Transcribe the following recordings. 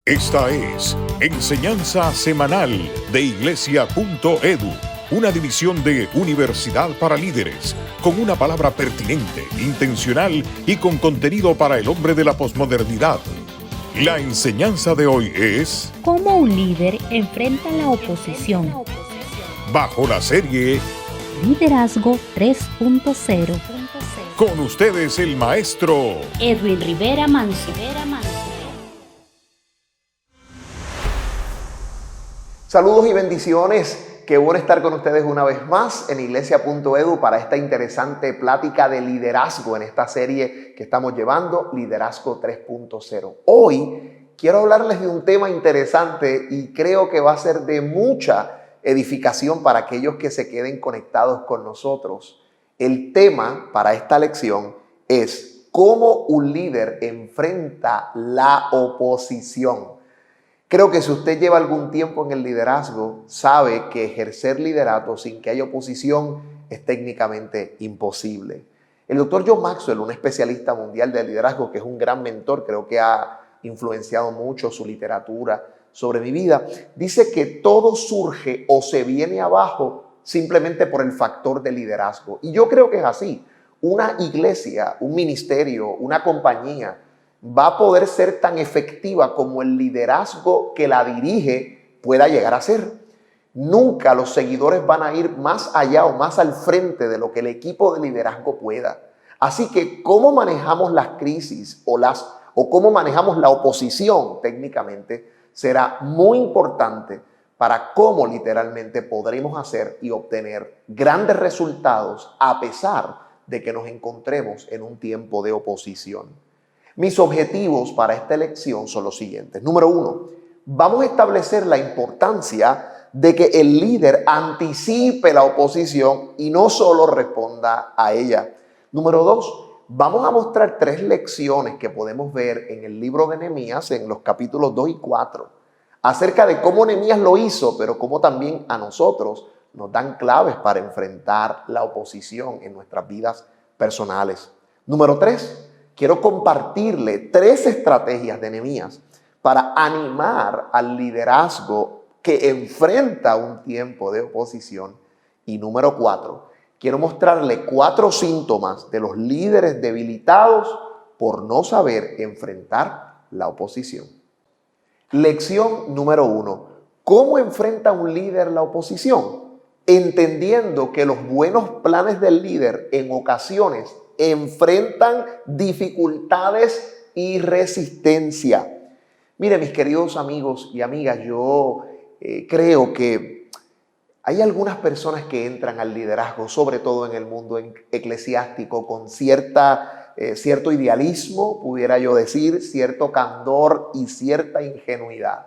Esta es Enseñanza Semanal de Iglesia.edu, una división de Universidad para Líderes, con una palabra pertinente, intencional y con contenido para el hombre de la posmodernidad. La enseñanza de hoy es ¿Cómo un líder enfrenta la oposición? Bajo la serie Liderazgo 3.0. Con ustedes el maestro Edwin Rivera Manso. Saludos y bendiciones. Qué bueno estar con ustedes una vez más en Iglesia.edu para esta interesante plática de liderazgo en esta serie que estamos llevando, Liderazgo 3.0. Hoy quiero hablarles de un tema interesante y creo que va a ser de mucha edificación para aquellos que se queden conectados con nosotros. El tema para esta lección es cómo un líder enfrenta la oposición. Creo que si usted lleva algún tiempo en el liderazgo, sabe que ejercer liderato sin que haya oposición es técnicamente imposible. El doctor John Maxwell, un especialista mundial de liderazgo, que es un gran mentor, creo que ha influenciado mucho su literatura sobre mi vida, dice que todo surge o se viene abajo simplemente por el factor de liderazgo. Y yo creo que es así. Una iglesia, un ministerio, una compañía va a poder ser tan efectiva como el liderazgo que la dirige pueda llegar a ser. Nunca los seguidores van a ir más allá o más al frente de lo que el equipo de liderazgo pueda. Así que cómo manejamos las crisis o cómo manejamos la oposición técnicamente será muy importante para cómo literalmente podremos hacer y obtener grandes resultados a pesar de que nos encontremos en un tiempo de oposición. Mis objetivos para esta lección son los siguientes. Número 1, vamos a establecer la importancia de que el líder anticipe la oposición y no solo responda a ella. Número 2, vamos a mostrar 3 lecciones que podemos ver en el libro de Nehemías, en los capítulos 2 y 4, acerca de cómo Nehemías lo hizo, pero cómo también a nosotros nos dan claves para enfrentar la oposición en nuestras vidas personales. Número 3, quiero compartirle 3 estrategias de Nehemías para animar al liderazgo que enfrenta un tiempo de oposición. Y número 4, quiero mostrarle 4 síntomas de los líderes debilitados por no saber enfrentar la oposición. Lección número 1. ¿Cómo enfrenta un líder la oposición? Entendiendo que los buenos planes del líder en ocasiones enfrentan dificultades y resistencia. Mire, mis queridos amigos y amigas, yo creo que hay algunas personas que entran al liderazgo, sobre todo en el mundo eclesiástico, con cierto idealismo, pudiera yo decir, cierto candor y cierta ingenuidad.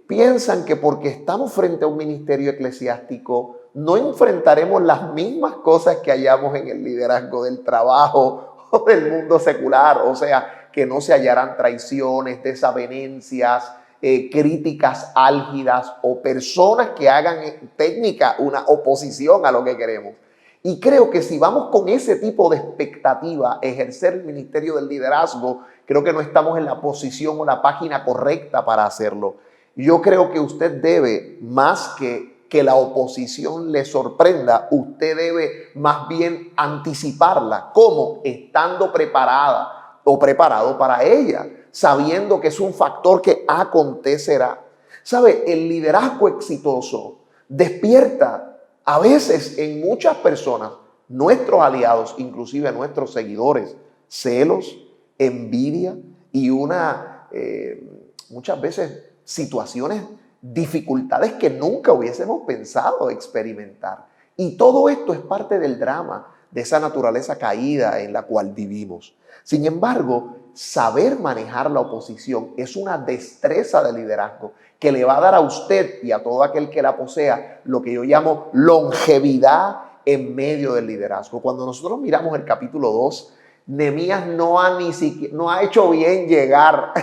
Piensan que porque estamos frente a un ministerio eclesiástico no enfrentaremos las mismas cosas que hallamos en el liderazgo del trabajo o del mundo secular, o sea, que no se hallarán traiciones, desavenencias, críticas álgidas o personas que hagan técnica una oposición a lo que queremos. Y creo que si vamos con ese tipo de expectativa a ejercer el ministerio del liderazgo, creo que no estamos en la posición o la página correcta para hacerlo. Yo creo que usted debe, más que la oposición le sorprenda, usted debe más bien anticiparla. ¿Cómo? Estando preparada o preparado para ella, sabiendo que es un factor que acontecerá. ¿Sabe? El liderazgo exitoso despierta a veces en muchas personas, nuestros aliados, inclusive nuestros seguidores, celos, envidia y muchas veces situaciones, dificultades que nunca hubiésemos pensado experimentar. Y todo esto es parte del drama de esa naturaleza caída en la cual vivimos. Sin embargo, saber manejar la oposición es una destreza de liderazgo que le va a dar a usted y a todo aquel que la posea lo que yo llamo longevidad en medio del liderazgo. Cuando nosotros miramos el capítulo 2, Nehemías no ha hecho bien llegar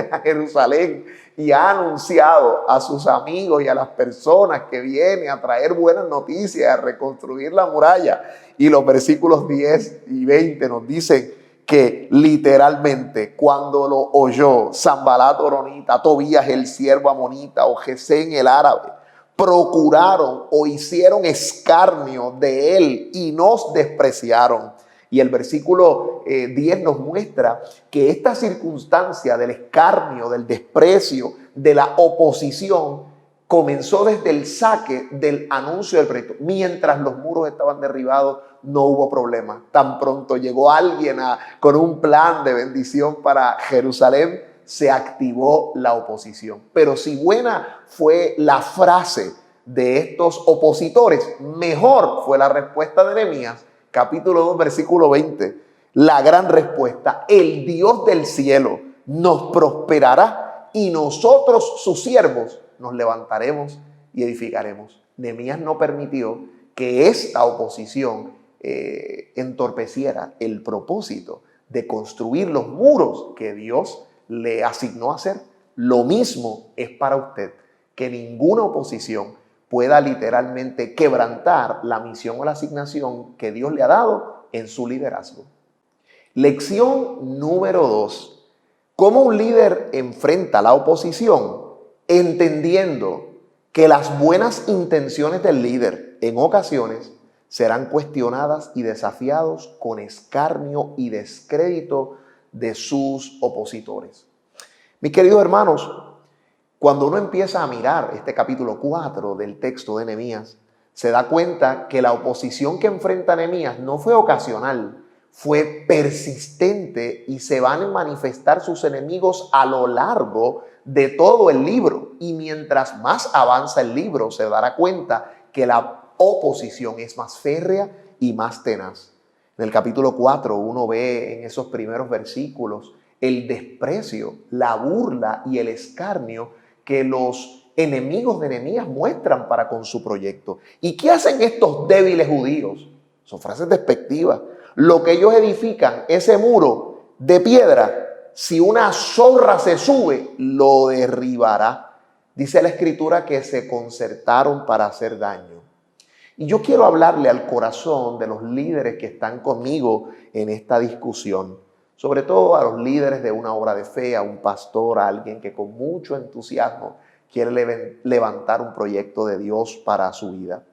a Jerusalén y ha anunciado a sus amigos y a las personas que vienen a traer buenas noticias, a reconstruir la muralla. Y los versículos 10 y 20 nos dicen que literalmente cuando lo oyó Sanbalat horonita, Tobías el siervo amonita o Gesén el árabe, procuraron o hicieron escarnio de él y nos despreciaron. Y el versículo 10 nos muestra que esta circunstancia del escarnio, del desprecio, de la oposición, comenzó desde el saque del anuncio del proyecto. Mientras los muros estaban derribados, no hubo problema. Tan pronto llegó alguien con un plan de bendición para Jerusalén, se activó la oposición. Pero si buena fue la frase de estos opositores, mejor fue la respuesta de Nehemías, capítulo 2, versículo 20. La gran respuesta: el Dios del cielo nos prosperará y nosotros, sus siervos, nos levantaremos y edificaremos. Nehemías no permitió que esta oposición entorpeciera el propósito de construir los muros que Dios le asignó a hacer. Lo mismo es para usted, que ninguna oposición pueda literalmente quebrantar la misión o la asignación que Dios le ha dado en su liderazgo. Lección número 2. ¿Cómo un líder enfrenta la oposición? Entendiendo que las buenas intenciones del líder en ocasiones serán cuestionadas y desafiados con escarnio y descrédito de sus opositores. Mis queridos hermanos, cuando uno empieza a mirar este capítulo 4 del texto de Nehemías, se da cuenta que la oposición que enfrenta Nehemías no fue ocasional, fue persistente y se van a manifestar sus enemigos a lo largo de todo el libro. Y mientras más avanza el libro, se dará cuenta que la oposición es más férrea y más tenaz. En el capítulo 4 uno ve en esos primeros versículos el desprecio, la burla y el escarnio que los enemigos de Nehemías muestran para con su proyecto. ¿Y qué hacen estos débiles judíos? Son frases despectivas. Lo que ellos edifican, ese muro de piedra, si una zorra se sube, lo derribará. Dice la Escritura que se concertaron para hacer daño. Y yo quiero hablarle al corazón de los líderes que están conmigo en esta discusión, sobre todo a los líderes de una obra de fe, a un pastor, a alguien que con mucho entusiasmo quiere levantar un proyecto de Dios para su vida.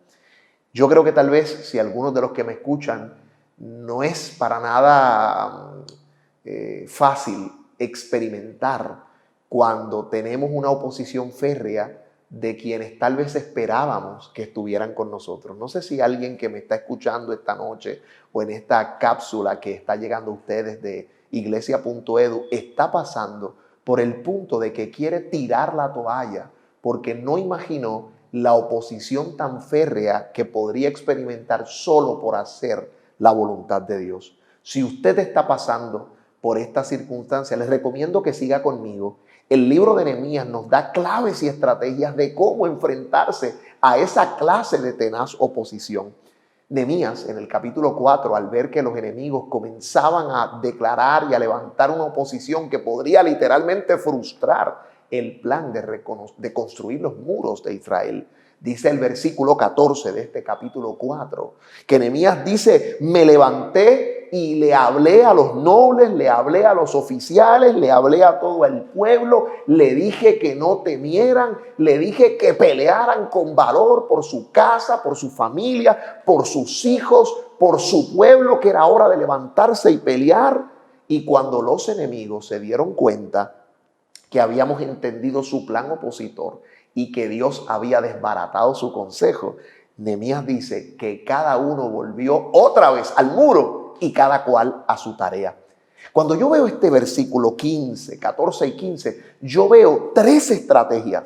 Yo creo que tal vez si algunos de los que me escuchan no es para nada fácil experimentar cuando tenemos una oposición férrea de quienes tal vez esperábamos que estuvieran con nosotros. No sé si alguien que me está escuchando esta noche o en esta cápsula que está llegando a ustedes de iglesia.edu está pasando por el punto de que quiere tirar la toalla porque no imaginó la oposición tan férrea que podría experimentar solo por hacer la voluntad de Dios. Si usted está pasando por esta circunstancia, les recomiendo que siga conmigo. El libro de Nehemías nos da claves y estrategias de cómo enfrentarse a esa clase de tenaz oposición. Nehemías, en el capítulo 4, al ver que los enemigos comenzaban a declarar y a levantar una oposición que podría literalmente frustrar el plan de construir los muros de Israel, dice el versículo 14 de este capítulo 4, que Nehemías dice: me levanté y le hablé a los nobles, le hablé a los oficiales, le hablé a todo el pueblo, le dije que no temieran, le dije que pelearan con valor por su casa, por su familia, por sus hijos, por su pueblo, que era hora de levantarse y pelear. Y cuando los enemigos se dieron cuenta que habíamos entendido su plan opositor y que Dios había desbaratado su consejo, Nehemías dice que cada uno volvió otra vez al muro y cada cual a su tarea. Cuando yo veo este versículo 14 y 15, yo veo 3 estrategias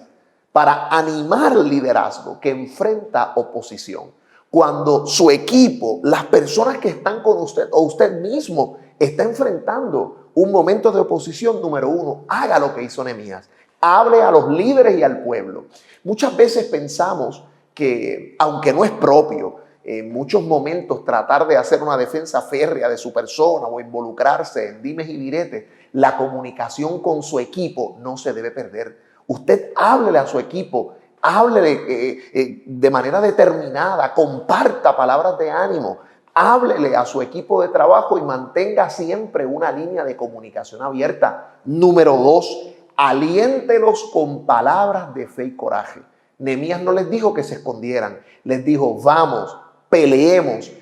para animar el liderazgo que enfrenta oposición. Cuando su equipo, las personas que están con usted o usted mismo está enfrentando un momento de oposición, número 1, haga lo que hizo Nehemías. Hable a los líderes y al pueblo. Muchas veces pensamos que, aunque no es propio, en muchos momentos tratar de hacer una defensa férrea de su persona o involucrarse en dimes y diretes, la comunicación con su equipo no se debe perder. Usted háblele a su equipo, háblele de manera determinada, comparta palabras de ánimo, Háblele a su equipo de trabajo y mantenga siempre una línea de comunicación abierta. Número 2, aliéntelos con palabras de fe y coraje. Nehemías no les dijo que se escondieran, les dijo, vamos, peleemos,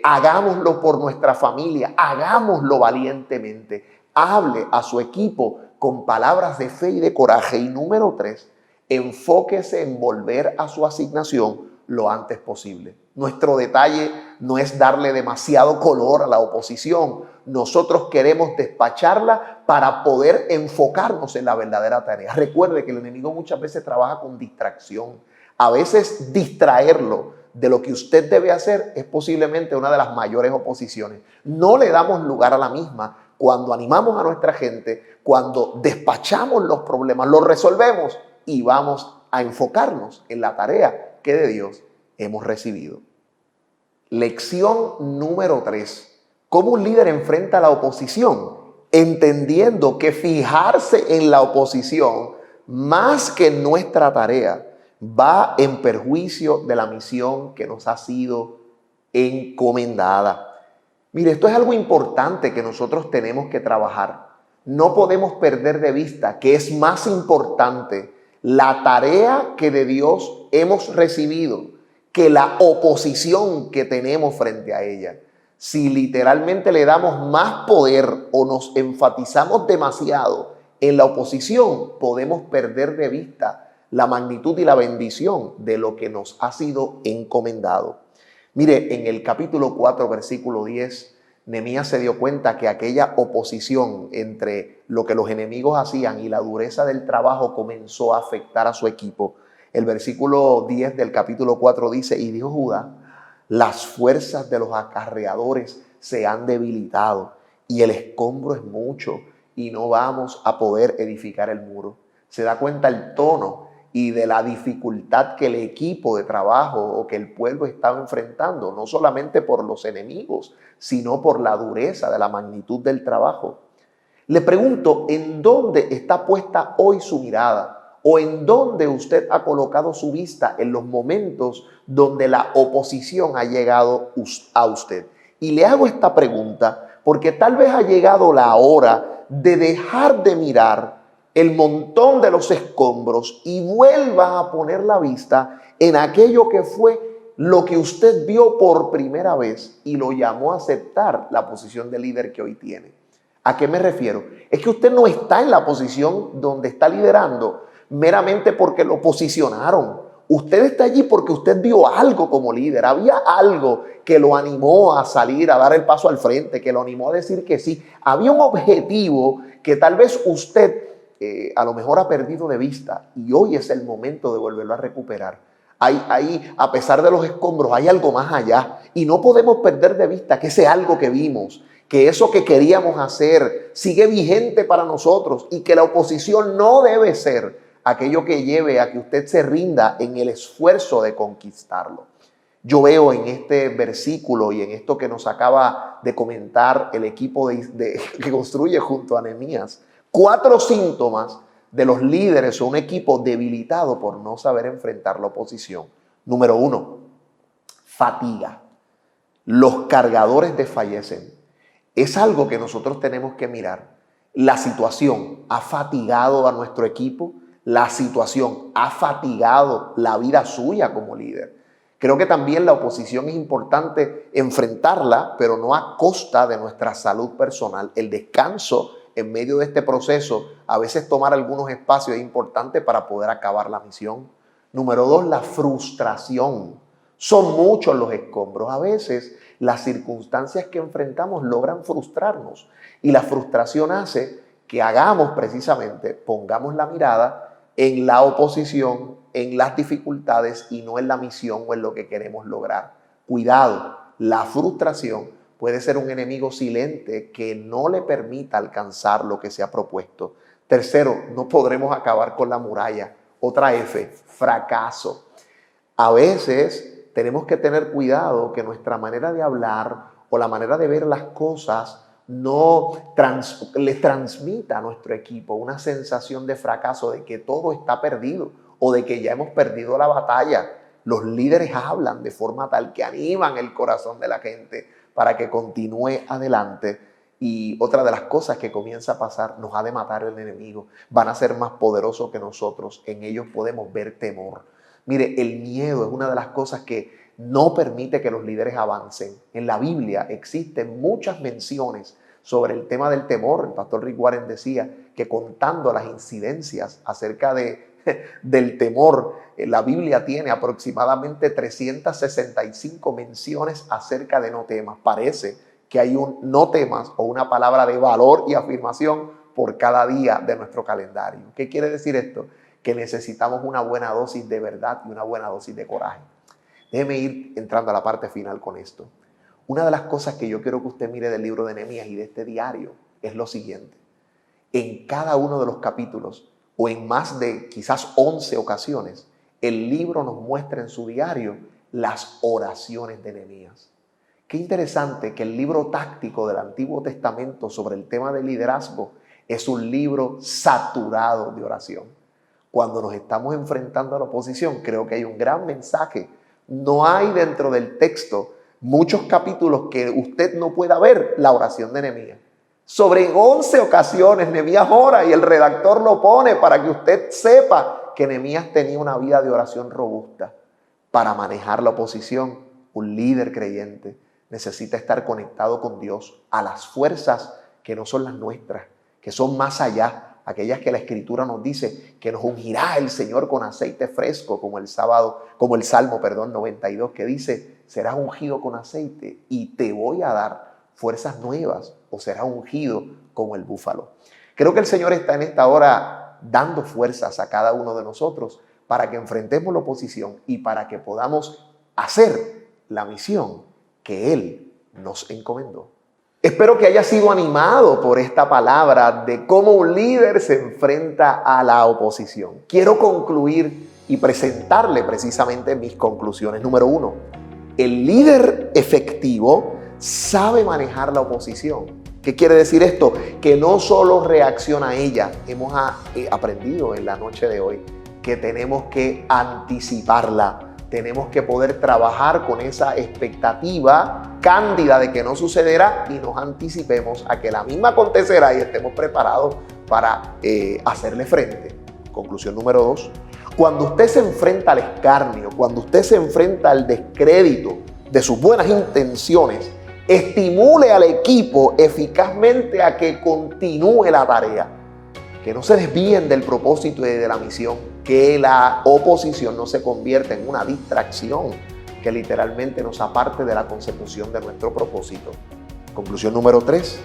hagámoslo por nuestra familia, hagámoslo valientemente. Hable a su equipo con palabras de fe y de coraje. Y número 3, enfóquese en volver a su asignación lo antes posible. Nuestro detalle no es darle demasiado color a la oposición. Nosotros queremos despacharla para poder enfocarnos en la verdadera tarea. Recuerde que el enemigo muchas veces trabaja con distracción. A veces distraerlo de lo que usted debe hacer es posiblemente una de las mayores oposiciones. No le damos lugar a la misma cuando animamos a nuestra gente, cuando despachamos los problemas, los resolvemos y vamos a enfocarnos en la tarea que de Dios hemos recibido. Lección número 3. ¿Cómo un líder enfrenta la oposición? Entendiendo que fijarse en la oposición más que en nuestra tarea va en perjuicio de la misión que nos ha sido encomendada. Mire, esto es algo importante que nosotros tenemos que trabajar. No podemos perder de vista que es más importante la tarea que de Dios hemos recibido que la oposición que tenemos frente a ella. Si literalmente le damos más poder o nos enfatizamos demasiado en la oposición, podemos perder de vista la magnitud y la bendición de lo que nos ha sido encomendado. Mire, en el capítulo 4, versículo 10, Nehemías se dio cuenta que aquella oposición entre lo que los enemigos hacían y la dureza del trabajo comenzó a afectar a su equipo. El versículo 10 del capítulo 4 dice, y dijo Judá, las fuerzas de los acarreadores se han debilitado y el escombro es mucho y no vamos a poder edificar el muro. Se da cuenta el tono y de la dificultad que el equipo de trabajo o que el pueblo estaba enfrentando, no solamente por los enemigos, sino por la dureza de la magnitud del trabajo. Le pregunto, ¿en dónde está puesta hoy su mirada? ¿O en dónde usted ha colocado su vista en los momentos donde la oposición ha llegado a usted? Y le hago esta pregunta porque tal vez ha llegado la hora de dejar de mirar el montón de los escombros y vuelva a poner la vista en aquello que fue lo que usted vio por primera vez y lo llamó a aceptar la posición de líder que hoy tiene. ¿A qué me refiero? Es que usted no está en la posición donde está liderando meramente porque lo posicionaron. Usted está allí porque usted vio algo como líder. Había algo que lo animó a salir, a dar el paso al frente, que lo animó a decir que sí. Había un objetivo que tal vez usted a lo mejor ha perdido de vista y hoy es el momento de volverlo a recuperar. A pesar de los escombros, hay algo más allá y no podemos perder de vista que ese algo que vimos, que eso que queríamos hacer sigue vigente para nosotros y que la oposición no debe ser aquello que lleve a que usted se rinda en el esfuerzo de conquistarlo. Yo veo en este versículo y en esto que nos acaba de comentar el equipo que construye junto a Nehemías, 4 síntomas de los líderes o un equipo debilitado por no saber enfrentar la oposición. Número 1, fatiga. Los cargadores desfallecen. Es algo que nosotros tenemos que mirar. La situación ha fatigado a nuestro equipo. La situación ha fatigado la vida suya como líder. Creo que también la oposición es importante enfrentarla, pero no a costa de nuestra salud personal. El descanso en medio de este proceso, a veces tomar algunos espacios es importante para poder acabar la misión. Número 2, la frustración. Son muchos los escombros. A veces las circunstancias que enfrentamos logran frustrarnos y la frustración hace que hagamos precisamente, pongamos la mirada en la oposición, en las dificultades y no en la misión o en lo que queremos lograr. Cuidado, la frustración puede ser un enemigo silente que no le permita alcanzar lo que se ha propuesto. Tercero, no podremos acabar con la muralla. Otra F, fracaso. A veces tenemos que tener cuidado que nuestra manera de hablar o la manera de ver las cosas no les transmita a nuestro equipo una sensación de fracaso, de que todo está perdido o de que ya hemos perdido la batalla. Los líderes hablan de forma tal que animan el corazón de la gente, para que continúe adelante. Y otra de las cosas que comienza a pasar, nos ha de matar el enemigo. Van a ser más poderosos que nosotros. En ellos podemos ver temor. Mire, el miedo es una de las cosas que no permite que los líderes avancen. En la Biblia existen muchas menciones sobre el tema del temor. El pastor Rick Warren decía que contando las incidencias acerca del temor, la Biblia tiene aproximadamente 365 menciones acerca de no temas. Parece que hay un no temas o una palabra de valor y afirmación por cada día de nuestro calendario. ¿Qué quiere decir esto? Que necesitamos una buena dosis de verdad y una buena dosis de coraje. Déjeme ir entrando a la parte final con esto. Una de las cosas que yo quiero que usted mire del libro de Nehemías y de este diario es lo siguiente. En cada uno de los capítulos, o en más de quizás 11 ocasiones, el libro nos muestra en su diario las oraciones de Nehemías. Qué interesante que el libro táctico del Antiguo Testamento sobre el tema del liderazgo es un libro saturado de oración. Cuando nos estamos enfrentando a la oposición, creo que hay un gran mensaje. No hay dentro del texto muchos capítulos que usted no pueda ver la oración de Nehemías. Sobre 11 ocasiones Nehemías ora y el redactor lo pone para que usted sepa que Nehemías tenía una vida de oración robusta. Para manejar la oposición, un líder creyente necesita estar conectado con Dios, a las fuerzas que no son las nuestras, que son más allá, aquellas que la Escritura nos dice que nos ungirá el Señor con aceite fresco, como el Salmo 92 que dice, serás ungido con aceite y te voy a dar fuerzas nuevas, o serás ungido como el búfalo. Creo que el Señor está en esta hora dando fuerzas a cada uno de nosotros para que enfrentemos la oposición y para que podamos hacer la misión que Él nos encomendó. Espero que haya sido animado por esta palabra de cómo un líder se enfrenta a la oposición. Quiero concluir y presentarle precisamente mis conclusiones. Número 1, el líder efectivo sabe manejar la oposición. ¿Qué quiere decir esto? Que no solo reacciona a ella. Hemos aprendido en la noche de hoy que tenemos que anticiparla. Tenemos que poder trabajar con esa expectativa cándida de que no sucederá y nos anticipemos a que la misma acontecerá y estemos preparados para hacerle frente. Conclusión número 2. Cuando usted se enfrenta al escarnio, cuando usted se enfrenta al descrédito de sus buenas intenciones, estimule al equipo eficazmente a que continúe la tarea. Que no se desvíen del propósito y de la misión. Que la oposición no se convierta en una distracción que literalmente nos aparte de la consecución de nuestro propósito. Conclusión número 3.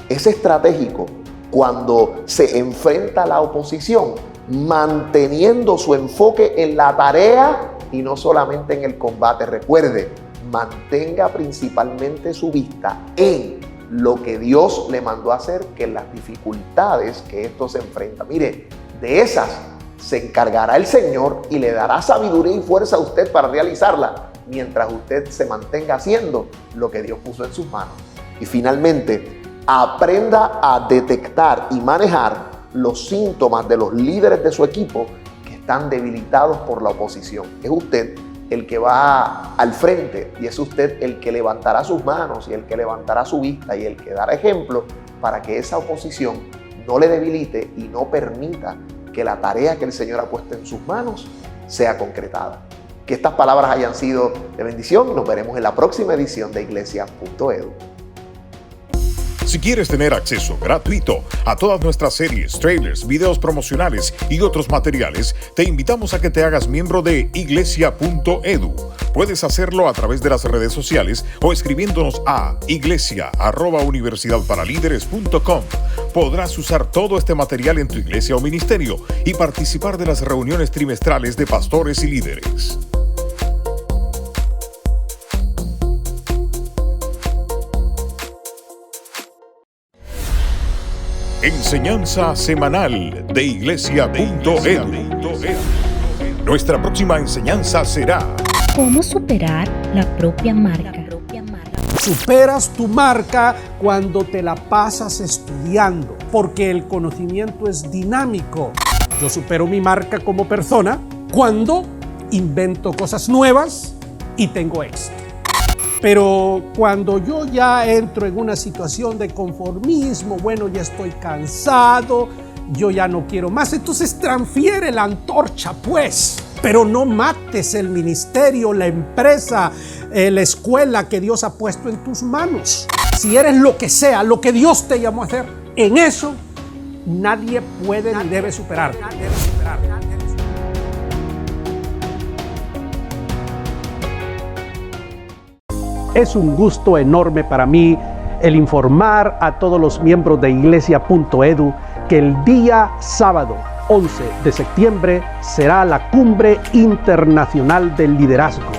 Es estratégico cuando se enfrenta a la oposición manteniendo su enfoque en la tarea y no solamente en el combate. Recuerde, mantenga principalmente su vista en lo que Dios le mandó a hacer, que en las dificultades que esto se enfrenta. Mire, de esas se encargará el Señor y le dará sabiduría y fuerza a usted para realizarla, mientras usted se mantenga haciendo lo que Dios puso en sus manos. Y finalmente, aprenda a detectar y manejar los síntomas de los líderes de su equipo que están debilitados por la oposición. Es usted el que va al frente y es usted el que levantará sus manos y el que levantará su vista y el que dará ejemplo para que esa oposición no le debilite y no permita que la tarea que el Señor ha puesto en sus manos sea concretada. Que estas palabras hayan sido de bendición. Nos veremos en la próxima edición de Iglesia.edu. Si quieres tener acceso gratuito a todas nuestras series, trailers, videos promocionales y otros materiales, te invitamos a que te hagas miembro de Iglesia.edu. Puedes hacerlo a través de las redes sociales o escribiéndonos a iglesia@universidadparalíderes.com. Podrás usar todo este material en tu iglesia o ministerio y participar de las reuniones trimestrales de pastores y líderes. Enseñanza semanal de Iglesia.edu. Nuestra próxima enseñanza será ¿Cómo superar la propia marca? Superas tu marca cuando te la pasas estudiando, porque el conocimiento es dinámico. Yo supero mi marca como persona cuando invento cosas nuevas y tengo éxito. Pero cuando yo ya entro en una situación de conformismo, bueno, ya estoy cansado, yo ya no quiero más, entonces transfiere la antorcha, pues. Pero no mates el ministerio, la empresa, la escuela que Dios ha puesto en tus manos. Si eres lo que sea, lo que Dios te llamó a hacer, en eso nadie puede ni debe superar. Es un gusto enorme para mí el informar a todos los miembros de Iglesia.edu que el día sábado 11 de septiembre será la Cumbre Internacional del Liderazgo.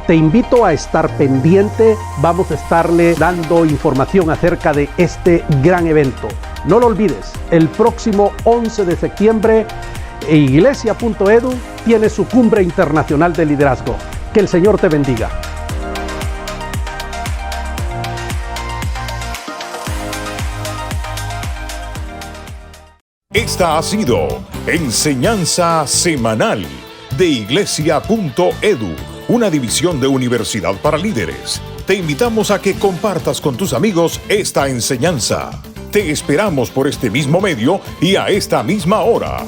Te invito a estar pendiente, vamos a estarle dando información acerca de este gran evento. No lo olvides, el próximo 11 de septiembre Iglesia.edu tiene su Cumbre Internacional del Liderazgo. Que el Señor te bendiga. Esta ha sido Enseñanza Semanal de Iglesia.edu, una división de Universidad para Líderes. Te invitamos a que compartas con tus amigos esta enseñanza. Te esperamos por este mismo medio y a esta misma hora.